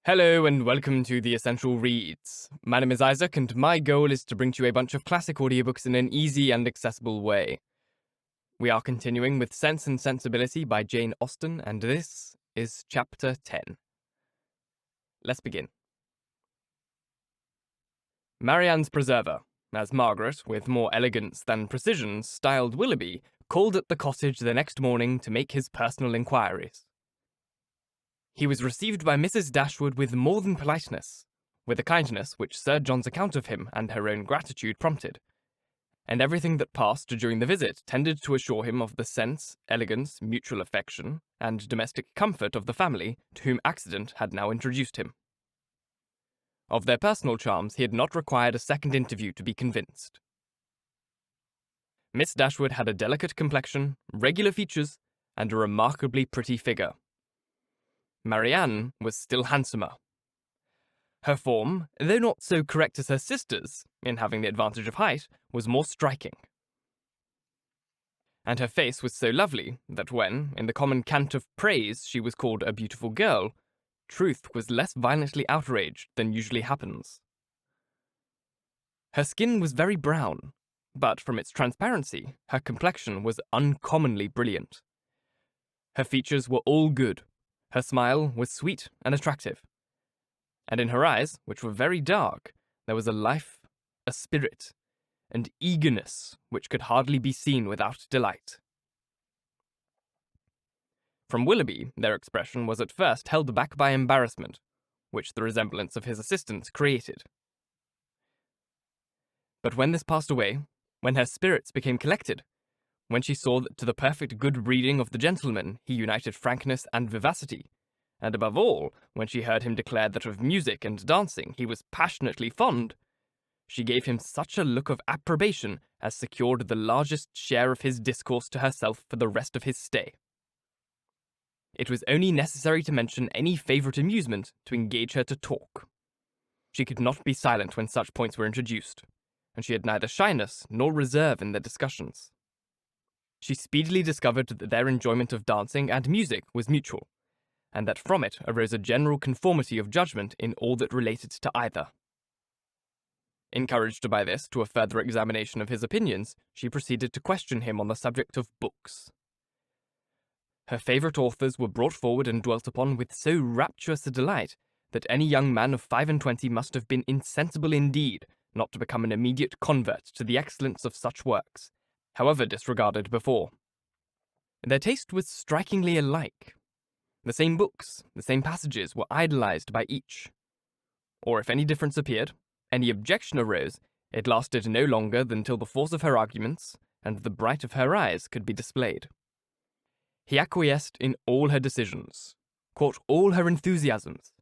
Hello and welcome to The Essential Reads. My name is Isaac and my goal is to bring to you a bunch of classic audiobooks in an easy and accessible way. We are continuing with Sense and Sensibility by Jane Austen, and this is Chapter 10. Let's begin. Marianne's preserver, as Margret, with more elegance than precision, styled Willoughby, called at the cottage the next morning to make his personal inquiries. He was received by Mrs. Dashwood with more than politeness, with a kindness which Sir John's account of him and her own gratitude prompted, and everything that passed during the visit tended to assure him of the sense, elegance, mutual affection, and domestic comfort of the family to whom accident had now introduced him. Of their personal charms he had not required a second interview to be convinced. Miss Dashwood had a delicate complexion, regular features, and a remarkably pretty figure. Marianne was still handsomer. Her form, though not so correct as her sister's, in having the advantage of height, was more striking. And her face was so lovely that when, in the common cant of praise, she was called a beautiful girl, truth was less violently outraged than usually happens. Her skin was very brown, but from its transparency, her complexion was uncommonly brilliant. Her features were all good. Her smile was sweet and attractive, and in her eyes, which were very dark, there was a life, a spirit, and eagerness which could hardly be seen without delight. From Willoughby, their expression was at first held back by embarrassment, which the resemblance of his assistants created. But when this passed away, when her spirits became collected, when she saw that to the perfect good breeding of the gentleman he united frankness and vivacity, and above all, when she heard him declare that of music and dancing he was passionately fond, she gave him such a look of approbation as secured the largest share of his discourse to herself for the rest of his stay. It was only necessary to mention any favourite amusement to engage her to talk. She could not be silent when such points were introduced, and she had neither shyness nor reserve in their discussions. She speedily discovered that their enjoyment of dancing and music was mutual, and that from it arose a general conformity of judgment in all that related to either. Encouraged by this to a further examination of his opinions, she proceeded to question him on the subject of books. Her favourite authors were brought forward and dwelt upon with so rapturous a delight that any young man of 25 must have been insensible indeed not to become an immediate convert to the excellence of such works, however disregarded before. Their taste was strikingly alike. The same books, the same passages were idolized by each. Or if any difference appeared, any objection arose, it lasted no longer than till the force of her arguments and the bright of her eyes could be displayed. He acquiesced in all her decisions, caught all her enthusiasms,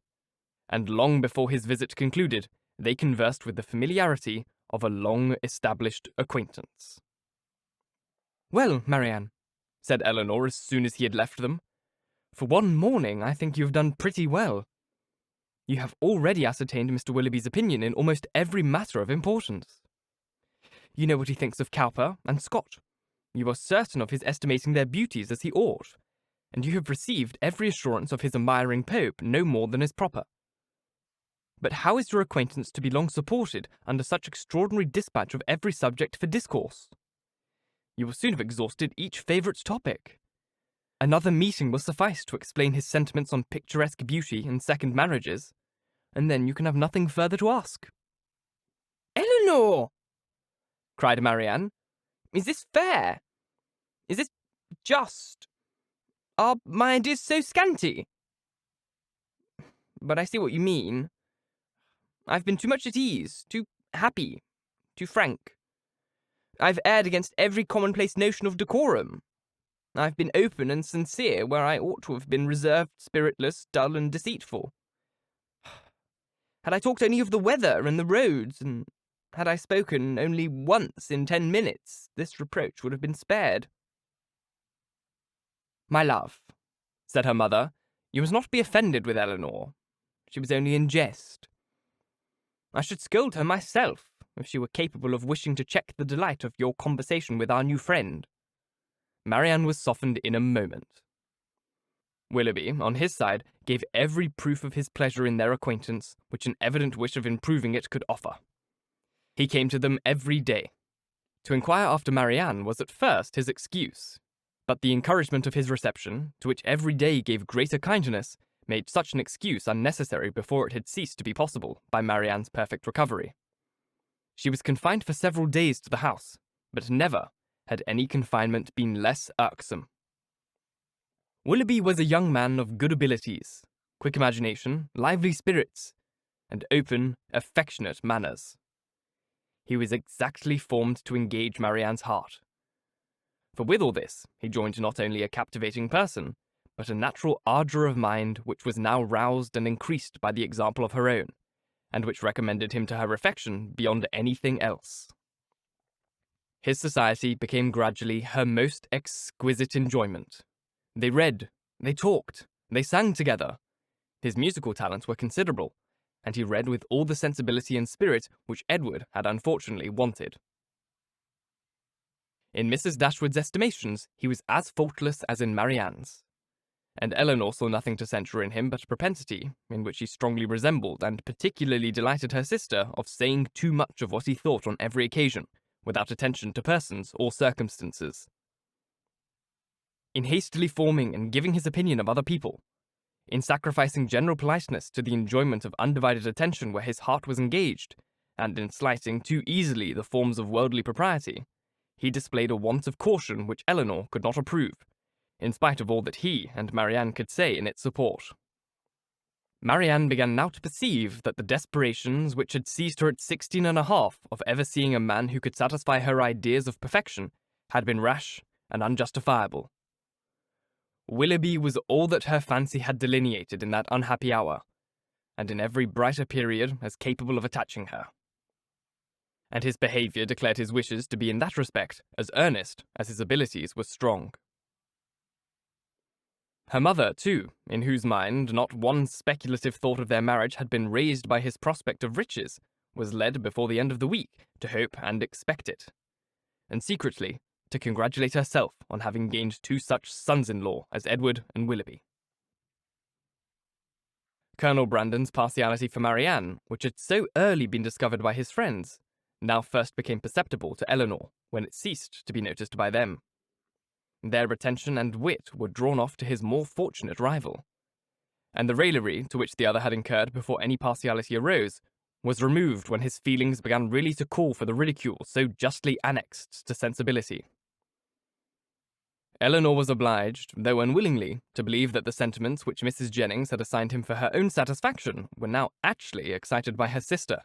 and long before his visit concluded, they conversed with the familiarity of a long-established acquaintance. "Well, Marianne," said Elinor as soon as he had left them, "for one morning I think you have done pretty well. You have already ascertained Mr. Willoughby's opinion in almost every matter of importance. You know what he thinks of Cowper and Scott. You are certain of his estimating their beauties as he ought, and you have received every assurance of his admiring Pope no more than is proper. But how is your acquaintance to be long supported under such extraordinary dispatch of every subject for discourse? You will soon have exhausted each favourite topic. Another meeting will suffice to explain his sentiments on picturesque beauty and second marriages, and then you can have nothing further to ask." "Elinor!" cried Marianne. "Is this fair? Is this just? Are my ideas so scanty? But I see what you mean. I've been too much at ease, too happy, too frank. I've erred against every commonplace notion of decorum. I've been open and sincere where I ought to have been reserved, spiritless, dull, and deceitful. Had I talked only of the weather and the roads, and had I spoken only once in 10 minutes, this reproach would have been spared." "My love," said her mother, "you must not be offended with Elinor. She was only in jest. I should scold her myself if she were capable of wishing to check the delight of your conversation with our new friend." Marianne was softened in a moment. Willoughby, on his side, gave every proof of his pleasure in their acquaintance which an evident wish of improving it could offer. He came to them every day. To inquire after Marianne was at first his excuse, but the encouragement of his reception, to which every day gave greater kindness, made such an excuse unnecessary before it had ceased to be possible by Marianne's perfect recovery. She was confined for several days to the house, but never had any confinement been less irksome. Willoughby was a young man of good abilities, quick imagination, lively spirits, and open, affectionate manners. He was exactly formed to engage Marianne's heart. For with all this, he joined not only a captivating person, but a natural ardour of mind which was now roused and increased by the example of her own, and which recommended him to her affection beyond anything else. His society became gradually her most exquisite enjoyment. They read, they talked, they sang together. His musical talents were considerable, and he read with all the sensibility and spirit which Edward had unfortunately wanted. In Mrs. Dashwood's estimations, he was as faultless as in Marianne's, and Elinor saw nothing to censure in him but propensity, in which he strongly resembled and particularly delighted her sister, of saying too much of what he thought on every occasion, without attention to persons or circumstances. In hastily forming and giving his opinion of other people, in sacrificing general politeness to the enjoyment of undivided attention where his heart was engaged, and in slighting too easily the forms of worldly propriety, he displayed a want of caution which Elinor could not approve, in spite of all that he and Marianne could say in its support. Marianne began now to perceive that the desperations which had seized her at 16 and a half of ever seeing a man who could satisfy her ideas of perfection had been rash and unjustifiable. Willoughby was all that her fancy had delineated in that unhappy hour, and in every brighter period as capable of attaching her. And his behaviour declared his wishes to be in that respect as earnest as his abilities were strong. Her mother, too, in whose mind not one speculative thought of their marriage had been raised by his prospect of riches, was led before the end of the week to hope and expect it, and secretly to congratulate herself on having gained two such sons-in-law as Edward and Willoughby. Colonel Brandon's partiality for Marianne, which had so early been discovered by his friends, now first became perceptible to Elinor when it ceased to be noticed by them. Their attention and wit were drawn off to his more fortunate rival, and the raillery to which the other had incurred before any partiality arose was removed when his feelings began really to call for the ridicule so justly annexed to sensibility. Elinor was obliged, though unwillingly, to believe that the sentiments which Mrs. Jennings had assigned him for her own satisfaction were now actually excited by her sister,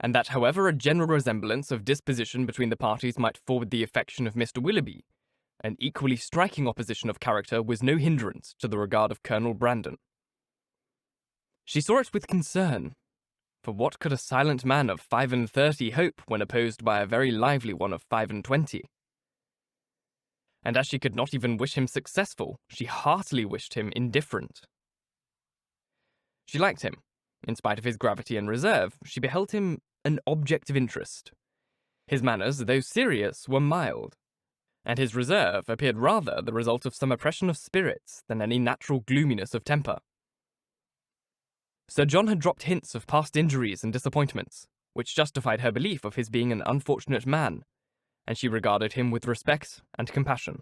and that however a general resemblance of disposition between the parties might forward the affection of Mr. Willoughby, an equally striking opposition of character was no hindrance to the regard of Colonel Brandon. She saw it with concern, for what could a silent man of 35 hope when opposed by a very lively one of 25? And as she could not even wish him successful, she heartily wished him indifferent. She liked him. In spite of his gravity and reserve, she beheld him an object of interest. His manners, though serious, were mild, and his reserve appeared rather the result of some oppression of spirits than any natural gloominess of temper. Sir John had dropped hints of past injuries and disappointments, which justified her belief of his being an unfortunate man, and she regarded him with respect and compassion.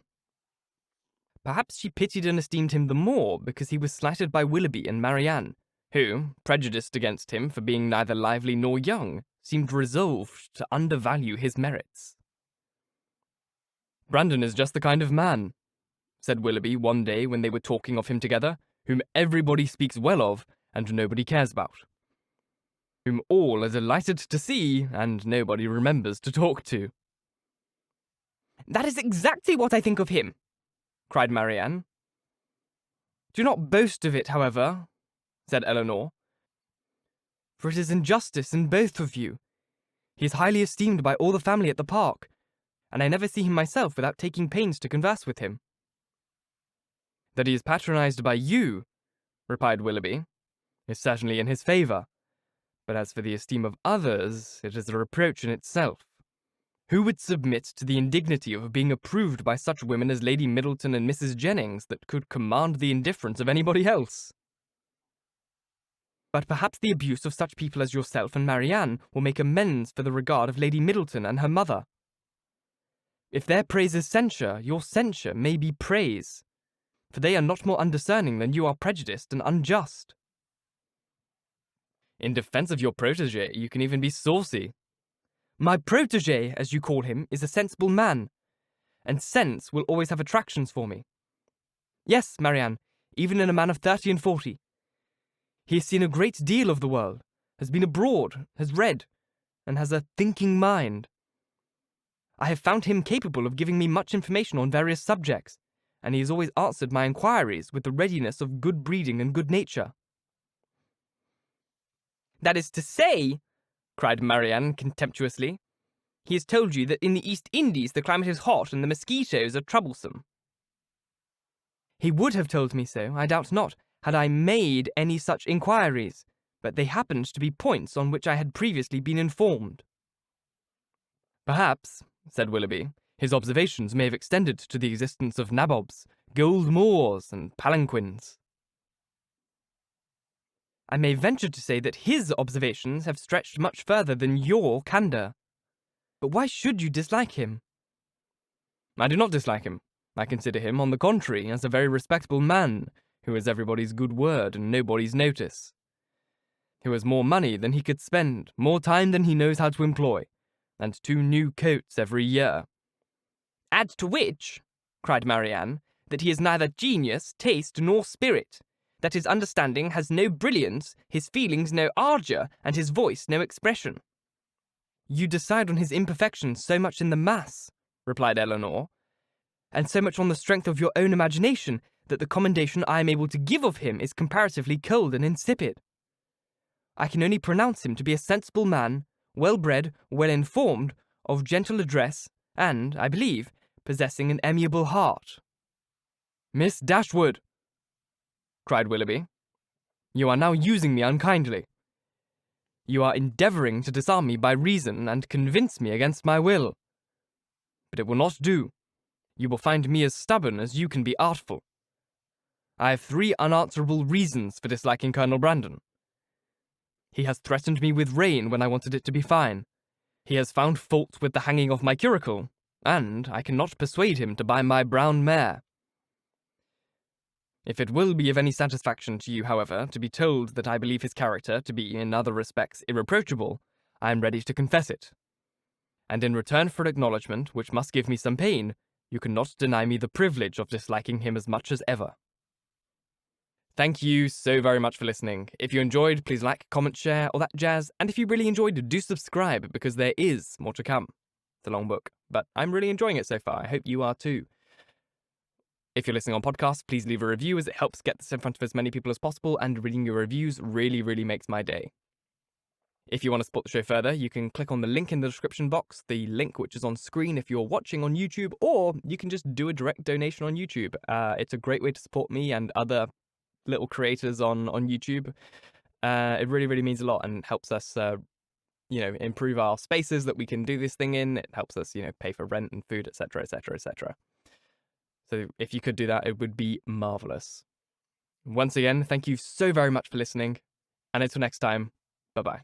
Perhaps she pitied and esteemed him the more because he was slighted by Willoughby and Marianne, who, prejudiced against him for being neither lively nor young, seemed resolved to undervalue his merits. "Brandon is just the kind of man," said Willoughby one day when they were talking of him together, "whom everybody speaks well of and nobody cares about, whom all are delighted to see and nobody remembers to talk to." "That is exactly what I think of him," cried Marianne. "Do not boast of it, however," said Elinor, "for it is injustice in both of you. He is highly esteemed by all the family at the park, and I never see him myself without taking pains to converse with him." "That he is patronized by you," replied Willoughby, "is certainly in his favour, but as for the esteem of others, it is a reproach in itself. Who would submit to the indignity of being approved by such women as Lady Middleton and Mrs. Jennings that could command the indifference of anybody else? But perhaps the abuse of such people as yourself and Marianne will make amends for the regard of Lady Middleton and her mother. If their praise is censure, your censure may be praise, for they are not more undiscerning than you are prejudiced and unjust. In defense of your protégé, you can even be saucy. My protégé, as you call him, is a sensible man, and sense will always have attractions for me. Yes, Marianne, even in a man of 30 and 40. He has seen a great deal of the world, has been abroad, has read, and has a thinking mind. I have found him capable of giving me much information on various subjects, and he has always answered my inquiries with the readiness of good breeding and good nature. That is to say, cried Marianne contemptuously, he has told you that in the East Indies the climate is hot and the mosquitoes are troublesome. He would have told me so, I doubt not, had I made any such inquiries, but they happened to be points on which I had previously been informed. Perhaps, said Willoughby, his observations may have extended to the existence of nabobs, gold moors, and palanquins. I may venture to say that his observations have stretched much further than your candour. But why should you dislike him? I do not dislike him. I consider him, on the contrary, as a very respectable man, who has everybody's good word and nobody's notice. Who has more money than he could spend, more time than he knows how to employ, and 2 new coats every year. Add to which, cried Marianne, that he has neither genius, taste, nor spirit, that his understanding has no brilliance, his feelings no ardour, and his voice no expression. You decide on his imperfections so much in the mass, replied Elinor, and so much on the strength of your own imagination, that the commendation I am able to give of him is comparatively cold and insipid. I can only pronounce him to be a sensible man, well-bred, well-informed, of gentle address, and, I believe, possessing an amiable heart. Miss Dashwood, cried Willoughby, you are now using me unkindly. You are endeavouring to disarm me by reason and convince me against my will. But it will not do. You will find me as stubborn as you can be artful. I have 3 unanswerable reasons for disliking Colonel Brandon. He has threatened me with rain when I wanted it to be fine. He has found fault with the hanging of my curricle, and I cannot persuade him to buy my brown mare. If it will be of any satisfaction to you, however, to be told that I believe his character to be in other respects irreproachable, I am ready to confess it. And in return for an acknowledgment, which must give me some pain, you cannot deny me the privilege of disliking him as much as ever. Thank you so very much for listening. If you enjoyed, please like, comment, share, all that jazz. And if you really enjoyed, do subscribe, because there is more to come. It's a long book, but I'm really enjoying it so far. I hope you are too. If you're listening on podcasts, please leave a review, as it helps get this in front of as many people as possible, and reading your reviews really, really makes my day. If you want to support the show further, you can click on the link in the description box, the link which is on screen if you're watching on YouTube, or you can just do a direct donation on YouTube. It's a great way to support me and other little creators on YouTube. It really, really means a lot and helps us, improve our spaces that we can do this thing in. It helps us, pay for rent and food, etc., etc., etc. So if you could do that, it would be marvellous. Once again, thank you so very much for listening, and until next time, bye-bye.